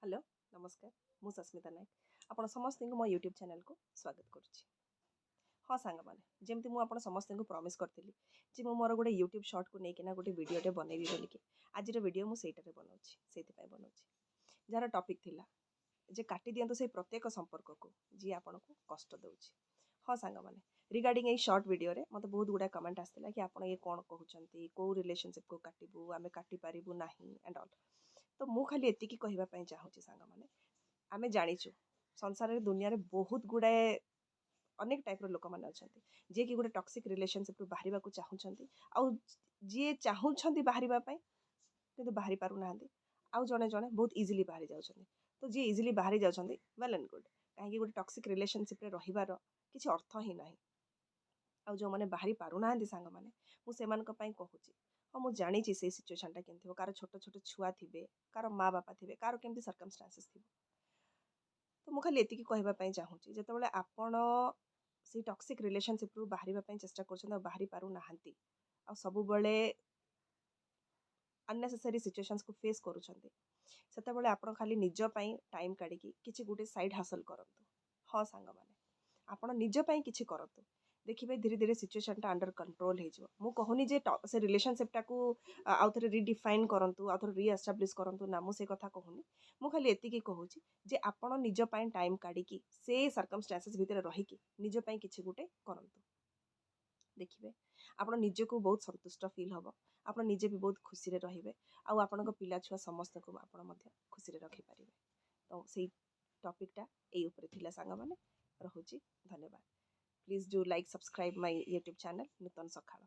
Hello नमस्कार मु सस्मिता नायक आपण समस्त मो यूट्यूब चैनल को स्वागत करुच्ची। हाँ सांग मैंने जमती मुझे समस्त को प्रॉमिस करी कि मोर गोटे यूट्यूब शॉर्ट को लेकिन गोटे वीडियोटे बनैबी बोलिकी आज वीडियो मुझे बनाऊँगी बनाऊँगी जार टॉपिक थिला जे काटी दिंतु से प्रत्येक संपर्क को जी आपन को कष्ट दूची। हाँ सांग मैंने रिगार्डिंग ये शॉर्ट वीडियो रे मत बहुत गुड़ा कमेंट आसाला कि आप ये कौन कहते कौ रिलेशनशिप को काटबू आम काटी पारू ना एंड ऑल। तो मु खाली एतिकी कहवाई चाहूँगी सांग मैंने आम जाचु संसार दुनिया रे बहुत गुड़ाए अनेक टाइप्र लोक मैंने अच्छा जी कि गोटे टॉक्सिक रिलेशनशिप रू बाहर को चाहूँगी आउ जी चाहूँगी बाहर कि बाहरी पार ना आउ जड़े जड़े बहुत इजिली बाहरी जाऊँच तो जी इजिली बाहरी जाऊँच वेल एंड गुड कहीं गोटे टॉक्सिक रिलेशनशिप रे रहिबार किसी अर्थ ही ना आउ जो मैंने बाहरी पार ना सांग मैंने मुझे कहूँ हाँ मुझे जानी से सिचुएशनटा केमती कार छोट छोट छुआ थे कार माँ बापा थे कार केमती सर्कमस्टांसेस थी। तो मुझे खाली एतिकी कहवाई चाहूँगी जिते आपण से टॉक्सिक रिलेशनशिप रू बाहर चेष्टा कर बाहरी पार ना आ सब बड़े अननेसेसरी सिचुएशंस को फेस करुँच से आप खाली निजपाई टाइम काढ़ी कि गोटे साइड हासिल करूँ। हाँ सांग मैंने आप निजपाई कि करूँ देखिए धीरे धीरे सिचुएशनटा अंडर कंट्रोल हो कहूनी जे से रिलेशनशिपटा को आउ थे रिडिफाइन करूँ आउ थे रिएस्टाब्लीश करूँ ना मुझे कथा कहूनी मु खाली एतिकी कहूँ जे आपण निजपाई टाइम काढ़ी से सर्कमस्टांसेस भितर रहीकि निजपाई कि गोटे करूँ देखिए आप निजको बहुत संतुष्ट फील हम आप निजे भी बहुत खुशी रे आउ आपण पिला छुआ समस्त को आप खुशी रखिपारे। तो से टॉपिकटा यही उपरे थिला सांग माने रहुची धन्यवाद। Please do like subscribe my YouTube channel नूतन सखाळ।